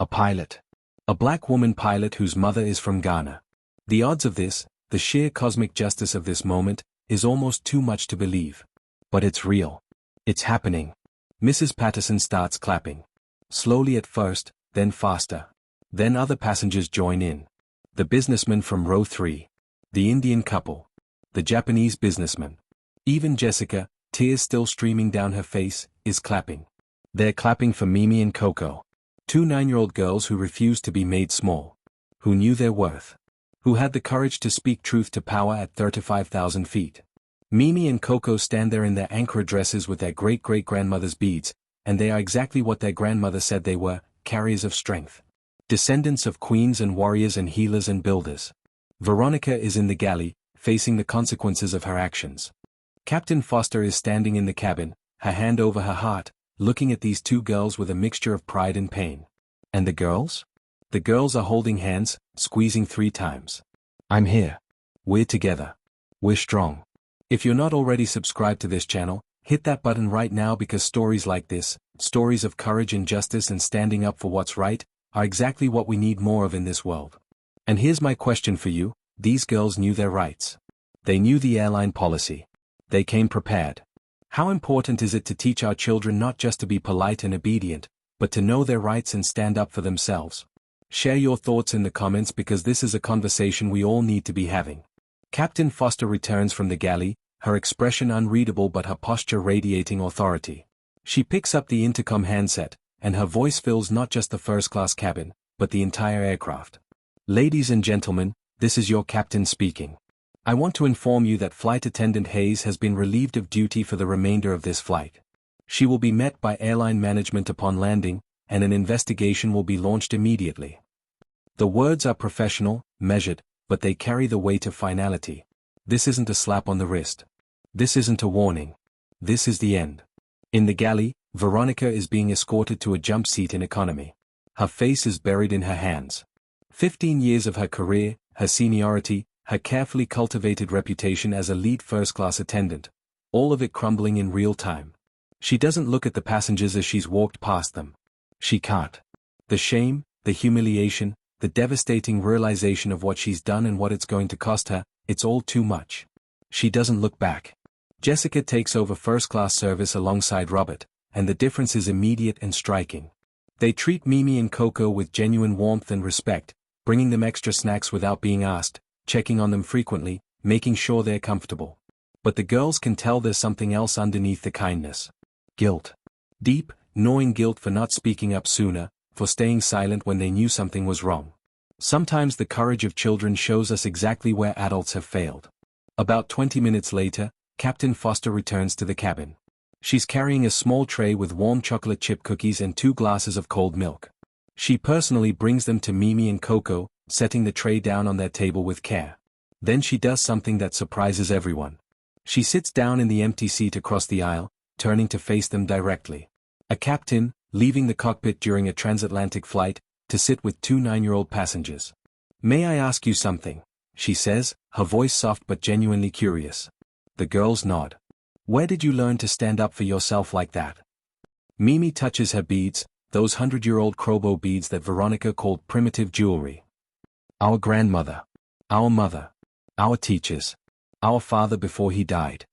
B: A pilot. A black woman pilot whose mother is from Ghana. The odds of this, the sheer cosmic justice of this moment, is almost too much to believe. But it's real. It's happening. Mrs. Patterson starts clapping. Slowly at first, then faster. Then other passengers join in. The businessman from row 3. The Indian couple. The Japanese businessman. Even Jessica, tears still streaming down her face, is clapping. They're clapping for Mimi and Coco. 2 9-year-old girls who refused to be made small. Who knew their worth. Who had the courage to speak truth to power at 35,000 feet. Mimi and Coco stand there in their Ankara dresses with their great-great-grandmother's beads, and they are exactly what their grandmother said they were, carriers of strength. Descendants of queens and warriors and healers and builders. Veronica is in the galley, facing the consequences of her actions. Captain Foster is standing in the cabin, her hand over her heart, looking at these 2 girls with a mixture of pride and pain. And the girls? The girls are holding hands, squeezing 3 times. I'm here. We're together. We're strong. If you're not already subscribed to this channel, hit that button right now because stories like this, stories of courage and justice and standing up for what's right, are exactly what we need more of in this world. And here's my question for you, these girls knew their rights. They knew the airline policy. They came prepared. How important is it to teach our children not just to be polite and obedient, but to know their rights and stand up for themselves? Share your thoughts in the comments because this is a conversation we all need to be having. Captain Foster returns from the galley, her expression unreadable but her posture radiating authority. She picks up the intercom handset, and her voice fills not just the first-class cabin, but the entire aircraft. Ladies and gentlemen, this is your captain speaking. I want to inform you that Flight Attendant Hayes has been relieved of duty for the remainder of this flight. She will be met by airline management upon landing, and an investigation will be launched immediately. The words are professional, measured, but they carry the weight of finality. This isn't a slap on the wrist. This isn't a warning. This is the end. In the galley, Veronica is being escorted to a jump seat in economy. Her face is buried in her hands. 15 years of her career, her seniority, her carefully cultivated reputation as a lead first-class attendant, all of it crumbling in real time. She doesn't look at the passengers as she's walked past them. She can't. The shame, the humiliation, the devastating realization of what she's done and what it's going to cost her, it's all too much. She doesn't look back. Jessica takes over first-class service alongside Robert, and the difference is immediate and striking. They treat Mimi and Coco with genuine warmth and respect, bringing them extra snacks without being asked, checking on them frequently, making sure they're comfortable. But the girls can tell there's something else underneath the kindness. Guilt. Deep, gnawing guilt for not speaking up sooner, for staying silent when they knew something was wrong. Sometimes the courage of children shows us exactly where adults have failed. About 20 minutes later, Captain Foster returns to the cabin. She's carrying a small tray with warm chocolate chip cookies and 2 glasses of cold milk. She personally brings them to Mimi and Coco, setting the tray down on their table with care. Then she does something that surprises everyone. She sits down in the empty seat across the aisle, turning to face them directly. A captain, leaving the cockpit during a transatlantic flight, to sit with 2 9-year-old passengers. "May I ask you something?" she says, her voice soft but genuinely curious. The girls nod. "Where did you learn to stand up for yourself like that?" Mimi touches her beads, those 100-year-old Krobo beads that Veronica called primitive jewelry. "Our grandmother. Our mother. Our teachers. Our father before he died.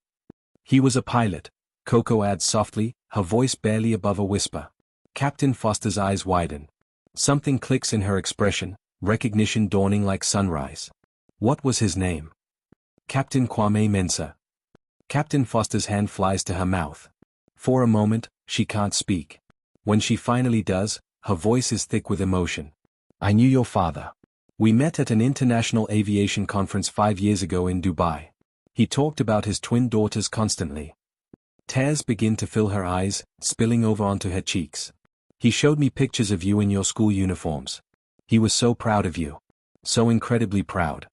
B: He was a pilot," Coco adds softly, her voice barely above a whisper. Captain Foster's eyes widen. Something clicks in her expression, recognition dawning like sunrise. "What was his name?" "Captain Kwame Mensah." Captain Foster's hand flies to her mouth. For a moment, she can't speak. When she finally does, her voice is thick with emotion. "I knew your father. We met at an international aviation conference 5 years ago in Dubai. He talked about his twin daughters constantly." Tears begin to fill her eyes, spilling over onto her cheeks. "He showed me pictures of you in your school uniforms. He was so proud of you. So incredibly proud."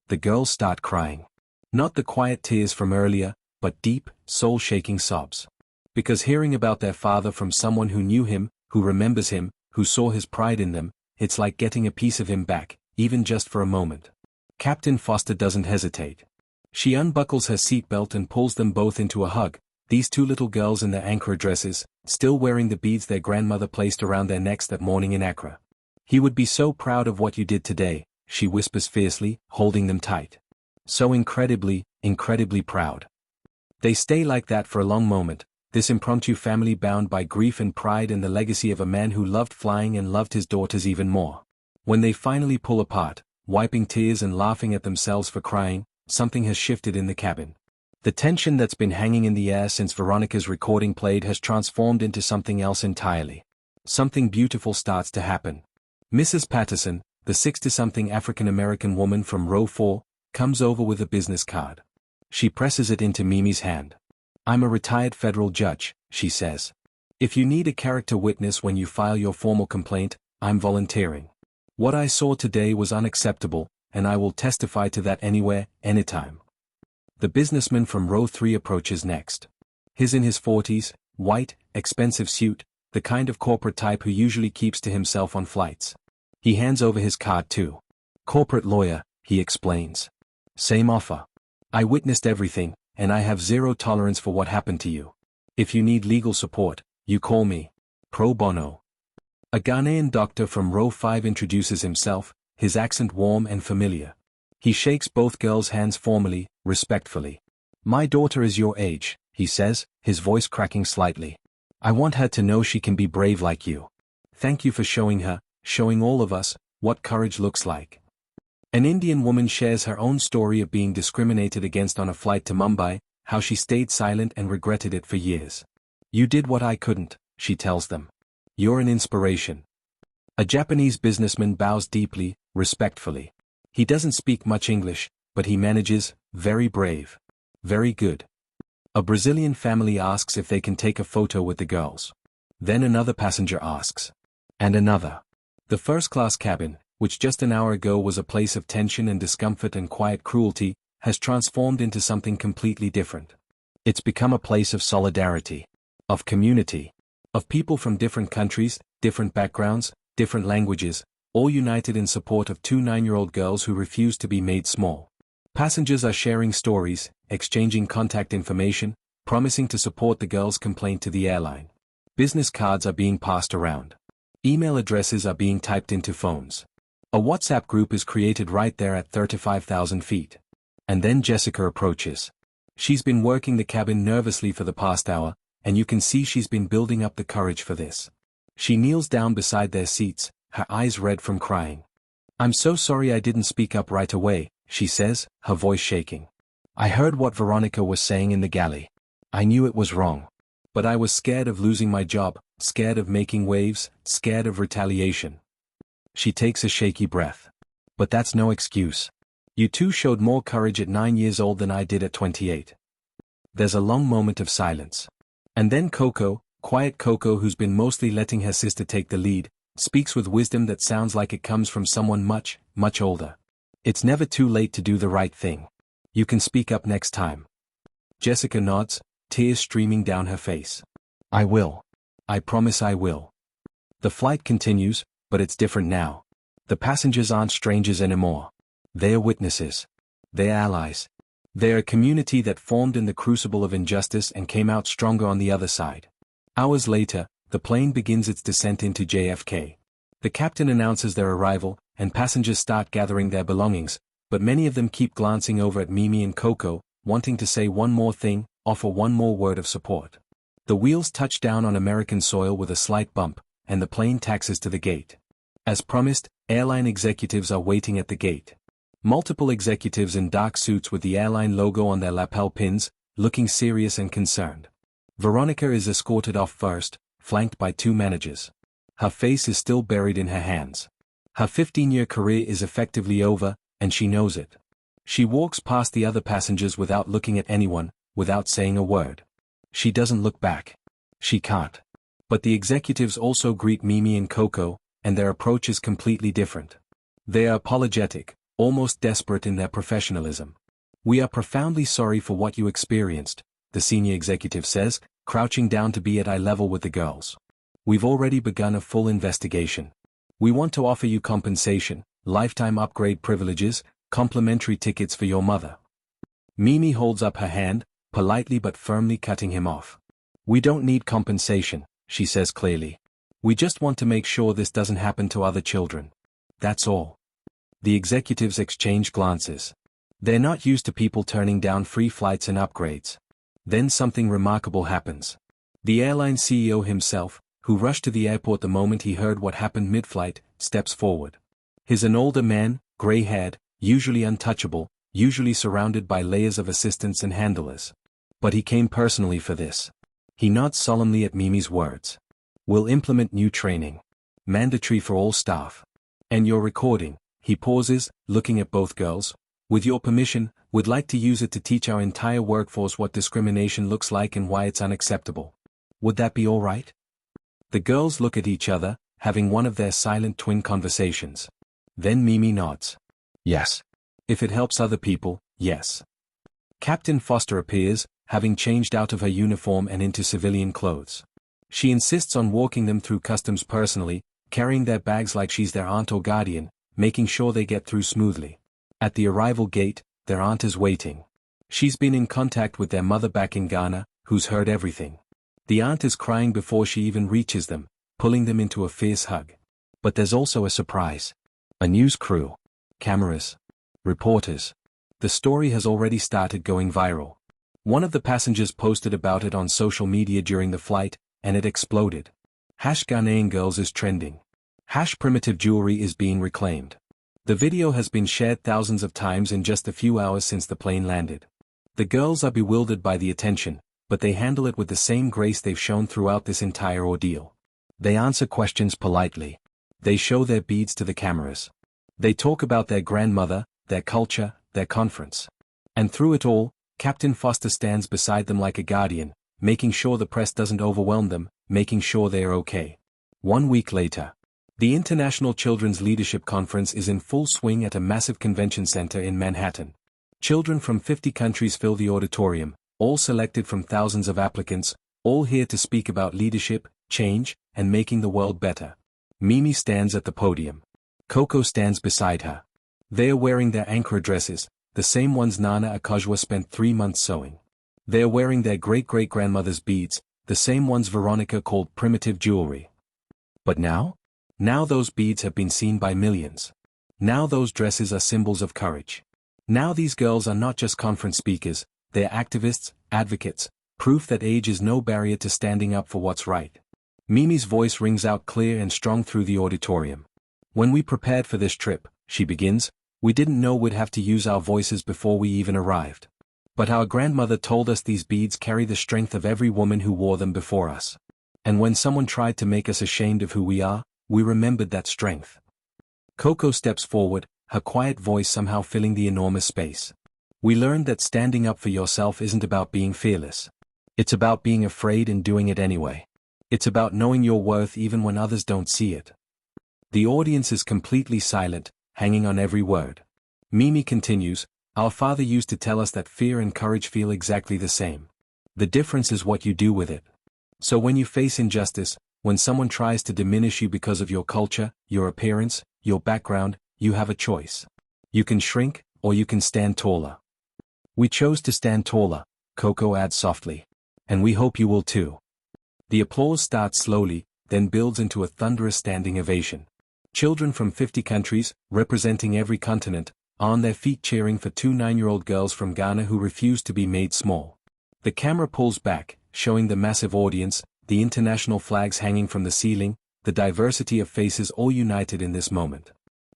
B: The girls start crying. Not the quiet tears from earlier, but deep, soul-shaking sobs. Because hearing about their father from someone who knew him, who remembers him, who saw his pride in them, it's like getting a piece of him back, even just for a moment. Captain Foster doesn't hesitate. She unbuckles her seatbelt and pulls them both into a hug, these 2 little girls in their Ankara dresses, still wearing the beads their grandmother placed around their necks that morning in Accra. "He would be so proud of what you did today," she whispers fiercely, holding them tight. "So incredibly, incredibly proud." They stay like that for a long moment, this impromptu family bound by grief and pride and the legacy of a man who loved flying and loved his daughters even more. When they finally pull apart, wiping tears and laughing at themselves for crying, something has shifted in the cabin. The tension that's been hanging in the air since Veronica's recording played has transformed into something else entirely. Something beautiful starts to happen. Mrs. Patterson, the 60-something African-American woman from row 4, comes over with a business card. She presses it into Mimi's hand. "I'm a retired federal judge," she says. "If you need a character witness when you file your formal complaint, I'm volunteering. What I saw today was unacceptable, and I will testify to that anywhere, anytime." The businessman from row 3 approaches next. He's in his 40s, white, expensive suit, the kind of corporate type who usually keeps to himself on flights. He hands over his card too. "Corporate lawyer," he explains. "Same offer. I witnessed everything, and I have zero tolerance for what happened to you. If you need legal support, you call me. Pro bono." A Ghanaian doctor from row 5 introduces himself, his accent warm and familiar. He shakes both girls' hands formally, respectfully. "My daughter is your age," he says, his voice cracking slightly. "I want her to know she can be brave like you. Thank you for showing her, showing all of us, what courage looks like." An Indian woman shares her own story of being discriminated against on a flight to Mumbai, how she stayed silent and regretted it for years. "You did what I couldn't," she tells them. "You're an inspiration." A Japanese businessman bows deeply, respectfully. He doesn't speak much English, but he manages, "Very brave. Very good." A Brazilian family asks if they can take a photo with the girls. Then another passenger asks. And another. The first-class cabin, which just an hour ago was a place of tension and discomfort and quiet cruelty, has transformed into something completely different. It's become a place of solidarity, of community, of people from different countries, different backgrounds, different languages, all united in support of 2 9-year-old girls who refuse to be made small. Passengers are sharing stories, exchanging contact information, promising to support the girl's complaint to the airline. Business cards are being passed around. Email addresses are being typed into phones. A WhatsApp group is created right there at 35,000 feet. And then Jessica approaches. She's been working the cabin nervously for the past hour, and you can see she's been building up the courage for this. She kneels down beside their seats, her eyes red from crying. "I'm so sorry I didn't speak up right away," she says, her voice shaking. "I heard what Veronica was saying in the galley. I knew it was wrong. But I was scared of losing my job, scared of making waves, scared of retaliation." She takes a shaky breath. "But that's no excuse. You two showed more courage at 9 years old than I did at 28. There's a long moment of silence. And then Coco, quiet Coco who's been mostly letting her sister take the lead, speaks with wisdom that sounds like it comes from someone much, much older. "It's never too late to do the right thing. You can speak up next time." Jessica nods, tears streaming down her face. "I will. I promise I will." The flight continues, but it's different now. The passengers aren't strangers anymore. They're witnesses. They're allies. They're a community that formed in the crucible of injustice and came out stronger on the other side. Hours later, the plane begins its descent into JFK. The captain announces their arrival, and passengers start gathering their belongings, but many of them keep glancing over at Mimi and Coco, wanting to say one more thing, offer one more word of support. The wheels touch down on American soil with a slight bump, and the plane taxis to the gate. As promised, airline executives are waiting at the gate. Multiple executives in dark suits with the airline logo on their lapel pins, looking serious and concerned. Veronica is escorted off first, flanked by 2 managers. Her face is still buried in her hands. Her 15-year career is effectively over, and she knows it. She walks past the other passengers without looking at anyone, without saying a word. She doesn't look back. She can't. But the executives also greet Mimi and Coco, and their approach is completely different. They are apologetic, almost desperate in their professionalism. "We are profoundly sorry for what you experienced," the senior executive says, crouching down to be at eye level with the girls. "We've already begun a full investigation. We want to offer you compensation, lifetime upgrade privileges, complimentary tickets for your mother." Mimi holds up her hand, politely but firmly cutting him off. "We don't need compensation," she says clearly. "We just want to make sure this doesn't happen to other children. That's all." The executives exchange glances. They're not used to people turning down free flights and upgrades. Then something remarkable happens. The airline CEO himself, who rushed to the airport the moment he heard what happened mid-flight, steps forward. He's an older man, gray-haired, usually untouchable, usually surrounded by layers of assistants and handlers. But he came personally for this. He nods solemnly at Mimi's words. "We'll implement new training. Mandatory for all staff. And your recording." He pauses, looking at both girls. "With your permission, we'd like to use it to teach our entire workforce what discrimination looks like and why it's unacceptable. Would that be all right?" The girls look at each other, having one of their silent twin conversations. Then Mimi nods. "Yes. If it helps other people, yes." Captain Foster appears, having changed out of her uniform and into civilian clothes. She insists on walking them through customs personally, carrying their bags like she's their aunt or guardian, making sure they get through smoothly. At the arrival gate, their aunt is waiting. She's been in contact with their mother back in Ghana, who's heard everything. The aunt is crying before she even reaches them, pulling them into a fierce hug. But there's also a surprise. A news crew. Cameras. Reporters. The story has already started going viral. One of the passengers posted about it on social media during the flight, and it exploded. #Ghanaian girls is trending. #primitive jewelry is being reclaimed. The video has been shared thousands of times in just a few hours since the plane landed. The girls are bewildered by the attention, but they handle it with the same grace they've shown throughout this entire ordeal. They answer questions politely. They show their beads to the cameras. They talk about their grandmother, their culture, their conference. And through it all, Captain Foster stands beside them like a guardian, making sure the press doesn't overwhelm them, making sure they're okay. 1 week later. The International Children's Leadership Conference is in full swing at a massive convention center in Manhattan. Children from 50 countries fill the auditorium, all selected from thousands of applicants, all here to speak about leadership, change, and making the world better. Mimi stands at the podium. Coco stands beside her. They are wearing their Ankara dresses, the same ones Nana Akojwa spent 3 months sewing. They're wearing their great-great-grandmother's beads, the same ones Veronica called primitive jewelry. But now? Now those beads have been seen by millions. Now those dresses are symbols of courage. Now these girls are not just conference speakers, they're activists, advocates, proof that age is no barrier to standing up for what's right. Mimi's voice rings out clear and strong through the auditorium. When we prepared for this trip, she begins, we didn't know we'd have to use our voices before we even arrived. But our grandmother told us these beads carry the strength of every woman who wore them before us. And when someone tried to make us ashamed of who we are, we remembered that strength. Coco steps forward, her quiet voice somehow filling the enormous space. We learned that standing up for yourself isn't about being fearless. It's about being afraid and doing it anyway. It's about knowing your worth even when others don't see it. The audience is completely silent, hanging on every word. Mimi continues, our father used to tell us that fear and courage feel exactly the same. The difference is what you do with it. So when you face injustice, when someone tries to diminish you because of your culture, your appearance, your background, you have a choice. You can shrink, or you can stand taller. We chose to stand taller, Coco adds softly. And we hope you will too. The applause starts slowly, then builds into a thunderous standing ovation. Children from 50 countries, representing every continent, are on their feet cheering for two 9-year-old girls from Ghana who refuse to be made small. The camera pulls back, showing the massive audience, the international flags hanging from the ceiling, the diversity of faces all united in this moment.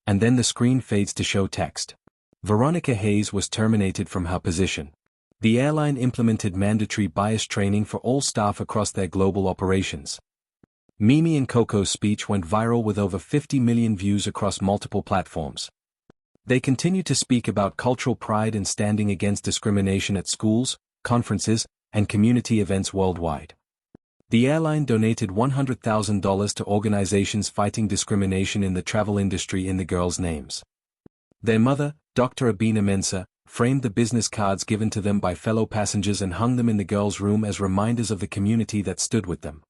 B: And then the screen fades to show text. Veronica Hayes was terminated from her position. The airline implemented mandatory bias training for all staff across their global operations. Mimi and Coco's speech went viral with over 50 million views across multiple platforms. They continue to speak about cultural pride and standing against discrimination at schools, conferences, and community events worldwide. The airline donated $100,000 to organizations fighting discrimination in the travel industry in the girls' names. Their mother, Dr. Abina Mensah, framed the business cards given to them by fellow passengers and hung them in the girls' room as reminders of the community that stood with them.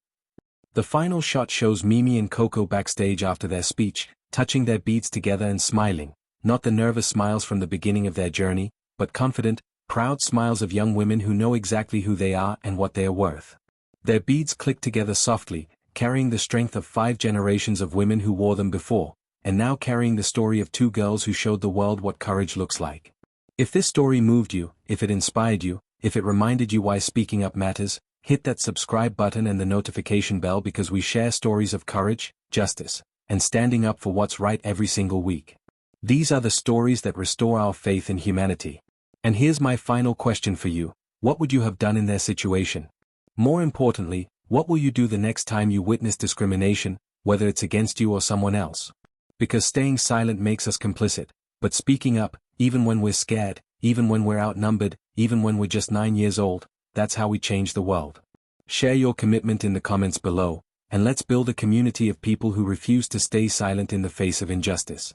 B: The final shot shows Mimi and Coco backstage after their speech, touching their beads together and smiling, not the nervous smiles from the beginning of their journey, but confident, proud smiles of young women who know exactly who they are and what they are worth. Their beads click together softly, carrying the strength of 5 generations of women who wore them before, and now carrying the story of 2 girls who showed the world what courage looks like. If this story moved you, if it inspired you, if it reminded you why speaking up matters, hit that subscribe button and the notification bell because we share stories of courage, justice, and standing up for what's right every single week. These are the stories that restore our faith in humanity. And here's my final question for you. What would you have done in their situation? More importantly, what will you do the next time you witness discrimination, whether it's against you or someone else? Because staying silent makes us complicit, but speaking up, even when we're scared, even when we're outnumbered, even when we're just 9 years old, that's how we change the world. Share your commitment in the comments below, and let's build a community of people who refuse to stay silent in the face of injustice.